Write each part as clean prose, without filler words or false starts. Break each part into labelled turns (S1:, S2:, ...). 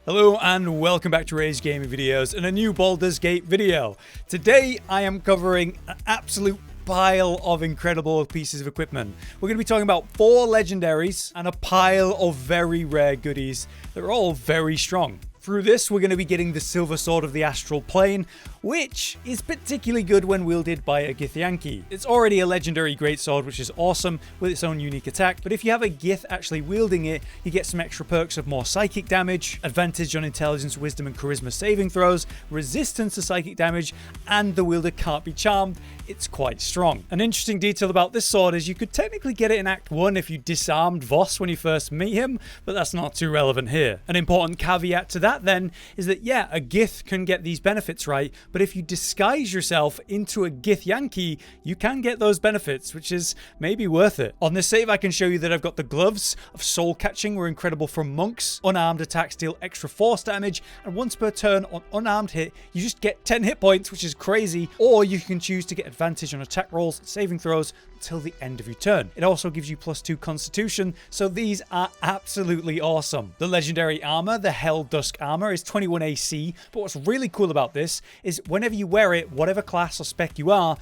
S1: Hello and welcome back to RageGamingVideos and a new Baldurs Gate video. Today I am covering an absolute pile of incredible pieces of equipment. We're going to be talking about 4 legendaries and a pile of very rare goodies that are all very strong. Through this, we're going to be getting the Silver Sword of the Astral Plane, which is particularly good when wielded by a Githyanki. It's already a legendary greatsword, which is awesome with its own unique attack, but if you have a Gith actually wielding it, you get some extra perks of more psychic damage, advantage on intelligence, wisdom, and charisma saving throws, resistance to psychic damage, and the wielder can't be charmed. It's quite strong. An interesting detail about this sword is you could technically get it in Act 1 if you disarmed Voss when you first meet him, but that's not too relevant here. An important caveat to that then is that yeah, a Gith can get these benefits right, but if you disguise yourself into a Githyanki, you can get those benefits, which is maybe worth it. On this save, I can show you that I've got the gloves of soul catching, were incredible from monks. Unarmed attacks deal extra force damage, and once per turn on unarmed hit, you just get 10 hit points, which is crazy, or you can choose to get advantage on attack rolls and saving throws until the end of your turn. It also gives you +2 constitution, so these are absolutely awesome. The legendary armor, the helldusk armor, is 21 AC, but what's really cool about this is whenever you wear it, whatever class or spec you are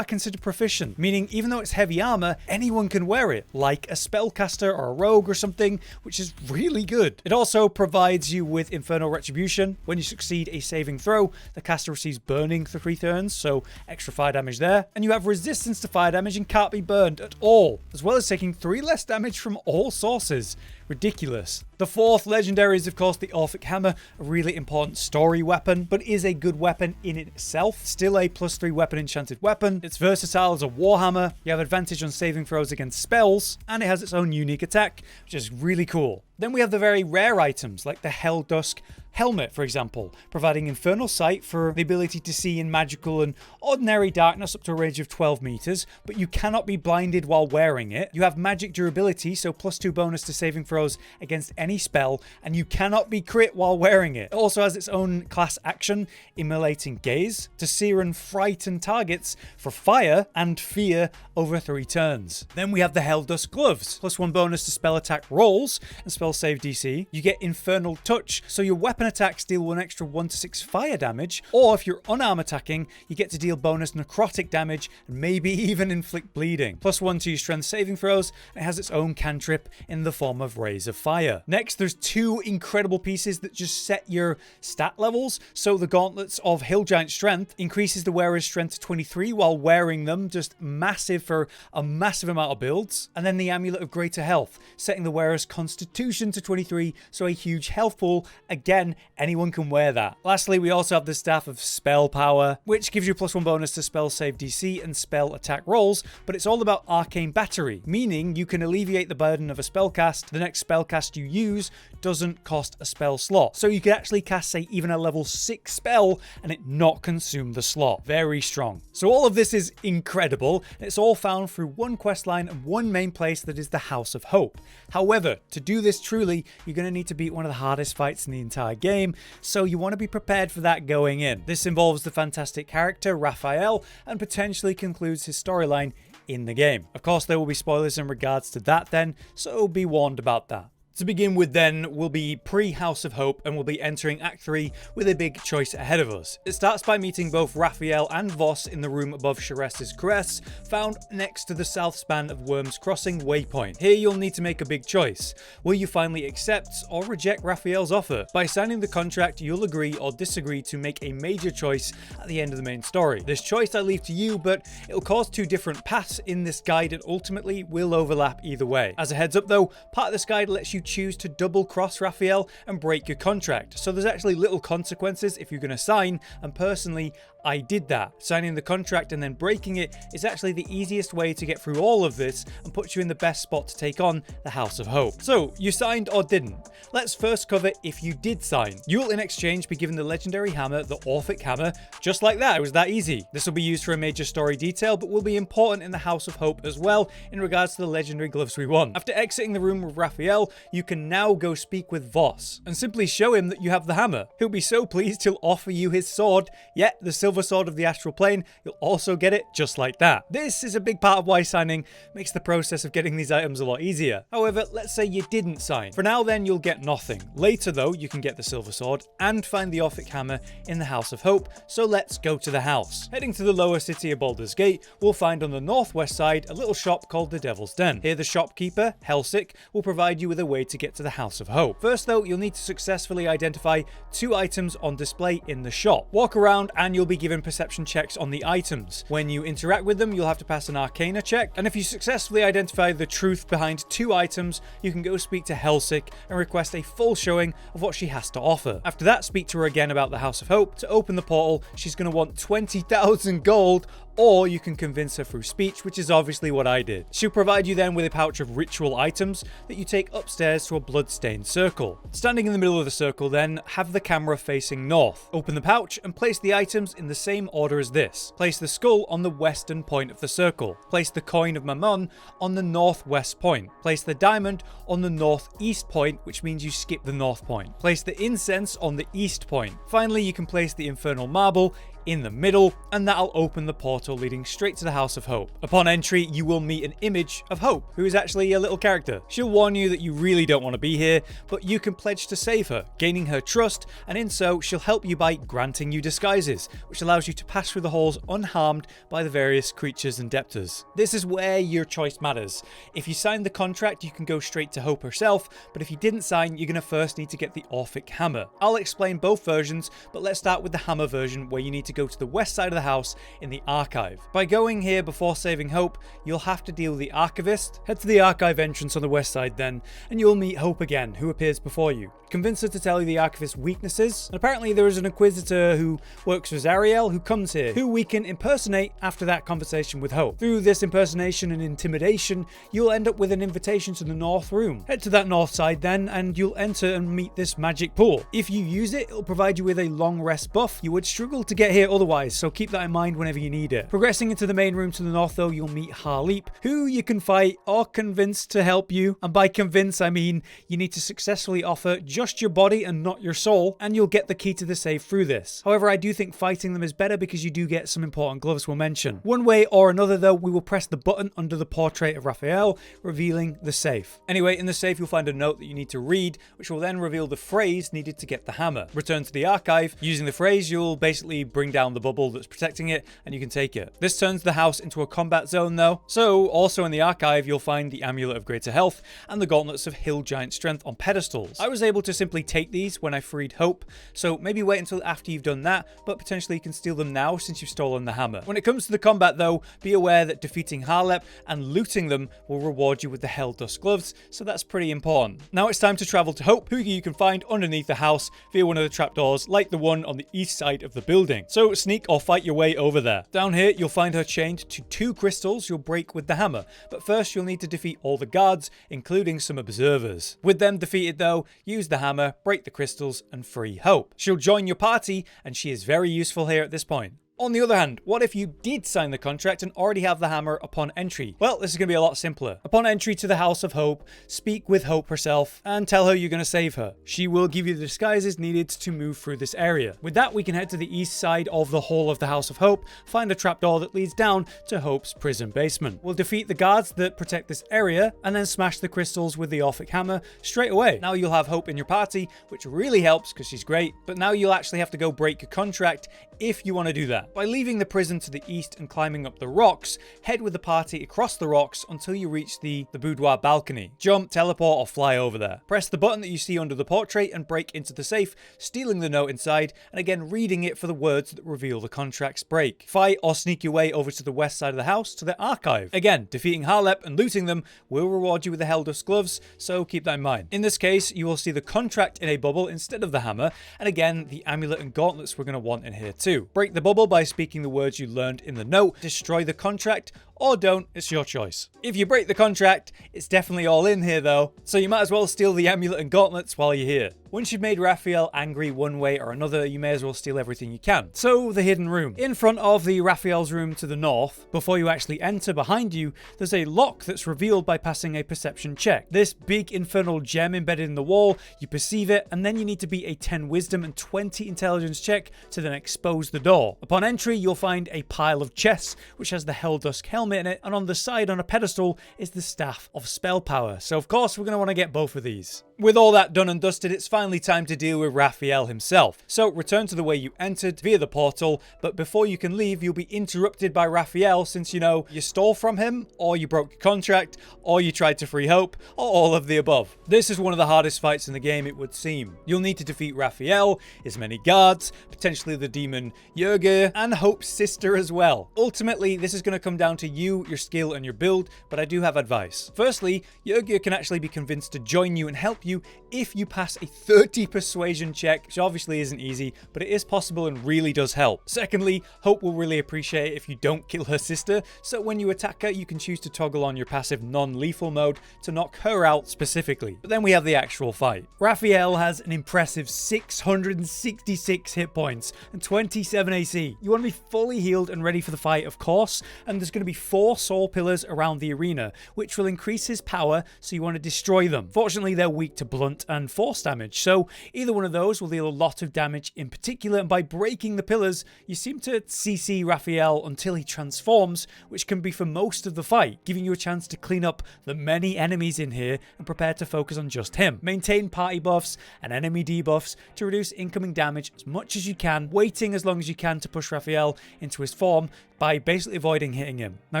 S1: considered proficient, meaning even though it's heavy armor, anyone can wear it, like a spellcaster or a rogue or something, which is really good. It also provides you with infernal retribution. When you succeed a saving throw, the caster receives burning for 3 turns, so extra fire damage there, and you have resistance to fire damage and can't be burned at all, as well as taking 3 less damage from all sources. Ridiculous. The 4th legendary is of course the Orphic hammer, a really important story weapon, but is a good weapon in itself. Still a +3 weapon enchanted weapon. It's versatile as a warhammer. You have advantage on saving throws against spells, and it has its own unique attack, which is really cool. Then we have the very rare items like the helldusk helmet, for example, providing infernal sight for the ability to see in magical and ordinary darkness up to a range of 12 meters, but you cannot be blinded while wearing it. You have magic durability, so +2 bonus to saving throws against any spell, and you cannot be crit while wearing it. It also has its own class action, immolating gaze, to sear and frighten targets for fire and fear over 3 turns. Then we have the helldusk gloves, +1 bonus to spell attack rolls and spell save DC. You get infernal touch, so your weapon attacks deal 1 extra 1 to 6 fire damage, or if you're unarmed attacking, you get to deal bonus necrotic damage and maybe even inflict bleeding. +1 to your strength saving throws, and it has its own cantrip in the form of Rays of Fire. Next, there's 2 incredible pieces that just set your stat levels. So the gauntlets of Hill Giant Strength increases the wearer's strength to 23 while wearing them, just massive for a massive amount of builds. And then the amulet of Greater Health, setting the wearer's constitution to 23, so a huge health pool. Again, anyone can wear that. Lastly, we also have the staff of spellpower, which gives you +1 bonus to spell save DC and spell attack rolls, but it's all about arcane battery, meaning you can alleviate the burden of a spellcast. The next spellcast you use doesn't cost a spell slot, so you could actually cast, say, even a level 6 spell and it not consume the slot. Very strong. So all of this is incredible, and it's all found through one questline and one main place, that is the House of Hope. However, to do this truly, you're going to need to beat one of the hardest fights in the entire game, so you want to be prepared for that going in. This involves the fantastic character Raphael and potentially concludes his storyline in the game. Of course, there will be spoilers in regards to that then, so be warned about that. To begin with then, we'll be pre-House of Hope and we'll be entering Act 3 with a big choice ahead of us. It starts by meeting both Raphael and Voss in the room above Sharess's Caress, found next to the south span of Worm's Crossing waypoint. Here you'll need to make a big choice. Will you finally accept or reject Raphael's offer? By signing the contract, you'll agree or disagree to make a major choice at the end of the main story. This choice I leave to you, but it'll cause 2 different paths in this guide and ultimately will overlap either way. As a heads up though, part of this guide lets you choose to double cross Raphael and break your contract, so there's actually little consequences if you're going to sign, and personally I did that. Signing the contract and then breaking it is actually the easiest way to get through all of this and puts you in the best spot to take on the House of Hope. So, you signed or didn't? Let's first cover if you did sign. You'll in exchange be given the legendary hammer, the Orphic hammer, just like that. It was that easy. This will be used for a major story detail, but will be important in the House of Hope as well in regards to the legendary gloves we want. After exiting the room with Raphael, you can now go speak with Voss and simply show him that you have the hammer. He'll be so pleased he'll offer you his sword, yet the silver sword of the astral plane. You'll also get it just like that. This is a big part of why signing makes the process of getting these items a lot easier. However, let's say you didn't sign. For now then, you'll get nothing. Later though, you can get the silver sword and find the orphic hammer in the House of Hope, so let's go to the house. Heading to the lower city of Baldurs Gate, we'll find on the northwest side a little shop called the Devil's Den. Here the shopkeeper, Helldusk, will provide you with a way to get to the House of Hope. First though, you'll need to successfully identify 2 items on display in the shop. Walk around and you'll be given perception checks on the items. When you interact with them, you'll have to pass an arcana check, and if you successfully identify the truth behind 2 items, you can go speak to Helldusk and request a full showing of what she has to offer. After that, speak to her again about the House of Hope. To open the portal, she's going to want 20,000 gold, or you can convince her through speech, which is obviously what I did. She'll provide you then with a pouch of ritual items that you take upstairs to a blood-stained circle. Standing in the middle of the circle then, have the camera facing north. Open the pouch and place the items in the same order as this. Place the skull on the western point of the circle. Place the coin of Mammon on the northwest point. Place the diamond on the northeast point, which means you skip the north point. Place the incense on the east point. Finally, you can place the infernal marble in the middle, and that'll open the portal leading straight to the House of Hope. Upon entry, you will meet an image of Hope, who is actually a little character. She'll warn you that you really don't want to be here, but you can pledge to save her, gaining her trust, and in so, she'll help you by granting you disguises, which allows you to pass through the halls unharmed by the various creatures and debtors. This is where your choice matters. If you sign the contract, you can go straight to Hope herself, but if you didn't sign, you're going to first need to get the orphic hammer. I'll explain both versions, but let's start with the hammer version, where you need to go to the west side of the house in the archive. By going here before saving Hope, you'll have to deal with the archivist. Head to the archive entrance on the west side then, and you'll meet Hope again, who appears before you. Convince her to tell you the archivist's weaknesses, and apparently there is an inquisitor who works for Zariel who comes here, who we can impersonate after that conversation with Hope. Through this impersonation and intimidation, you'll end up with an invitation to the north room. Head to that north side then, and you'll enter and meet this magic pool. If you use it, it'll provide you with a long rest buff. You would struggle to get here otherwise, so keep that in mind whenever you need it. Progressing into the main room to the north though, you'll meet Harleep, who you can fight or convince to help you, and by convince I mean you need to successfully offer just your body and not your soul, and you'll get the key to the safe through this. However, I do think fighting them is better because you do get some important gloves we'll mention. One way or another though, we will press the button under the portrait of Raphael, revealing the safe. Anyway, in the safe you'll find a note that you need to read, which will then reveal the phrase needed to get the hammer. Return to the archive. Using the phrase, you'll basically bring down the bubble that's protecting it, and you can take it. This turns the house into a combat zone though, so also in the archive you'll find the amulet of greater health and the gauntlets of hill giant strength on pedestals. I was able to simply take these when I freed Hope, so maybe wait until after you've done that, but potentially you can steal them now since you've stolen the hammer. When it comes to the combat though, be aware that defeating Harleep and looting them will reward you with the helldusk gloves, so that's pretty important. Now it's time to travel to Hope, who you can find underneath the house via one of the trapdoors like the one on the east side of the building. So sneak or fight your way over there. Down here you'll find her chained to 2 crystals you'll break with the hammer, but first you'll need to defeat all the guards, including some observers. With them defeated though, use the hammer, break the crystals, and free Hope. She'll join your party, and she is very useful here at this point. On the other hand, what if you did sign the contract and already have the hammer upon entry? Well, this is going to be a lot simpler. Upon entry to the House of Hope, speak with Hope herself and tell her you're going to save her. She will give you the disguises needed to move through this area. With that, we can head to the east side of the hall of the House of Hope, find a trapdoor that leads down to Hope's prison basement. We'll defeat the guards that protect this area and then smash the crystals with the orphic hammer straight away. Now you'll have Hope in your party, which really helps because she's great, but now you'll actually have to go break a contract if you want to do that. By leaving the prison to the east and climbing up the rocks, head with the party across the rocks until you reach the boudoir balcony. Jump, teleport, or fly over there. Press the button that you see under the portrait and break into the safe, stealing the note inside, and again reading it for the words that reveal the contract's break. Fight or sneak your way over to the west side of the house to the archive. Again, defeating Harleep and looting them will reward you with the helldusk gloves, so keep that in mind. In this case, you will see the contract in a bubble instead of the hammer, and again, the amulet and gauntlets we're going to want in here too. Break the bubble by speaking the words you learned in the note, destroy the contract, or don't, it's your choice. If you break the contract, it's definitely all in here though, so you might as well steal the amulet and gauntlets while you're here. Once you've made Raphael angry one way or another, you may as well steal everything you can. So, the hidden room. In front of the Raphael's room to the north, before you actually enter, behind you, there's a lock that's revealed by passing a perception check. This big infernal gem embedded in the wall, you perceive it, and then you need to beat a 10 wisdom and 20 intelligence check to then expose the door. Upon entry, you'll find a pile of chests, which has the helldusk helmet in it, and on the side on a pedestal is the staff of spellpower. So of course, we're going to want to get both of these. With all that done and dusted, it's finally time to deal with Raphael himself. So return to the way you entered via the portal, but before you can leave, you'll be interrupted by Raphael since, you know, you stole from him, or you broke your contract, or you tried to free Hope, or all of the above. This is one of the hardest fights in the game, it would seem. You'll need to defeat Raphael, his many guards, potentially the demon Yrgir, and Hope's sister as well. Ultimately, this is going to come down to you, your skill, and your build, but I do have advice. Firstly, Yrgir can actually be convinced to join you and help you if you pass a 30 persuasion check, which obviously isn't easy, but it is possible and really does help. Secondly, Hope will really appreciate it if you don't kill her sister, so when you attack her, you can choose to toggle on your passive non-lethal mode to knock her out specifically. But then we have the actual fight. Raphael has an impressive 666 hit points and 27 AC. You want to be fully healed and ready for the fight, of course, and there's going to be 4 soul pillars around the arena, which will increase his power, so you want to destroy them. Fortunately, they're weak to blunt and force damage, so either one of those will deal a lot of damage in particular, and by breaking the pillars, you seem to CC Raphael until he transforms, which can be for most of the fight, giving you a chance to clean up the many enemies in here and prepare to focus on just him. Maintain party buffs and enemy debuffs to reduce incoming damage as much as you can, waiting as long as you can to push Raphael into his form by basically avoiding hitting him. Now,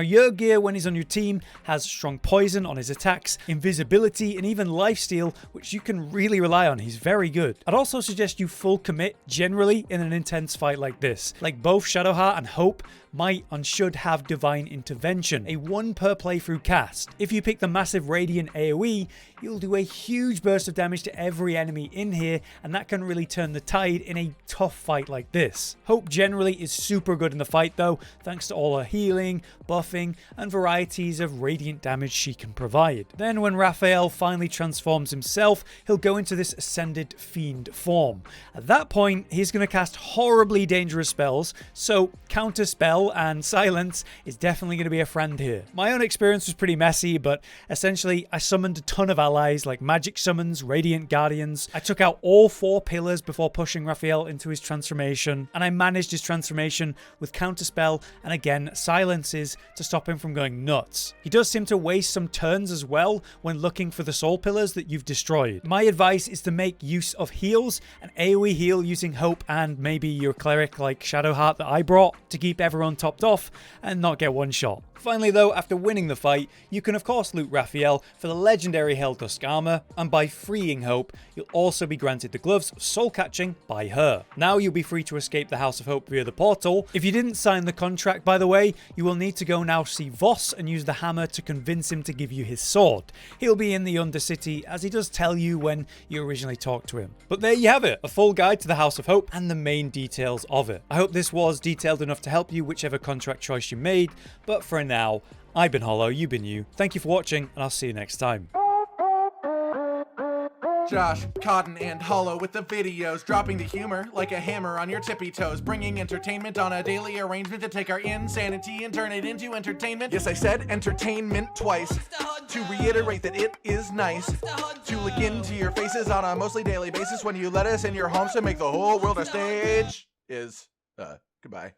S1: Yrgir, when he's on your team, has strong poison on his attacks, invisibility, and even lifesteal, which you can really rely on. He's very good. I'd also suggest you full commit generally in an intense fight like this. Like both Shadowheart and Hope might and should have Divine Intervention, a 1 per playthrough cast. If you pick the massive Radiant AoE, you'll do a huge burst of damage to every enemy in here, and that can really turn the tide in a tough fight like this. Hope generally is super good in the fight though, thanks to all her healing, buffing, and varieties of radiant damage she can provide. Then when Raphael finally transforms himself, he'll go into this Ascended Fiend form. At that point, he's going to cast horribly dangerous spells, so Counterspell and Silence is definitely going to be a friend here. My own experience was pretty messy, but essentially I summoned a ton of allies like magic summons, radiant guardians. I took out all 4 pillars before pushing Raphael into his transformation, and I managed his transformation with Counterspell and again Silences to stop him from going nuts. He does seem to waste some turns as well when looking for the soul pillars that you've destroyed. My advice is to make use of heals, an AoE heal using Hope and maybe your Cleric like Shadowheart that I brought to keep everyone topped off and not get one shot. Finally though, after winning the fight, you can of course loot Raphael for the legendary helldusk armour, and by freeing Hope, you'll also be granted the gloves of soul catching by her. Now you'll be free to escape the House of Hope via the portal. If you didn't sign the contract, by the way, you will need to go now see Voss and use the hammer to convince him to give you his sword. He'll be in the Undercity, as he does tell you when you originally talked to him. But there you have it, a full guide to the House of Hope and the main details of it. I hope this was detailed enough to help you whichever contract choice you made, but for now, I've been Hollow, you've been you. Thank you for watching, and I'll see you next time.
S2: Josh, Cotton, and Hollow with the videos, dropping the humor like a hammer on your tippy toes, bringing entertainment on a daily arrangement to take our insanity and turn it into entertainment. Yes, I said entertainment twice, to reiterate that it is nice to look into your faces on a mostly daily basis when you let us in your homes to make the whole world a stage. Goodbye.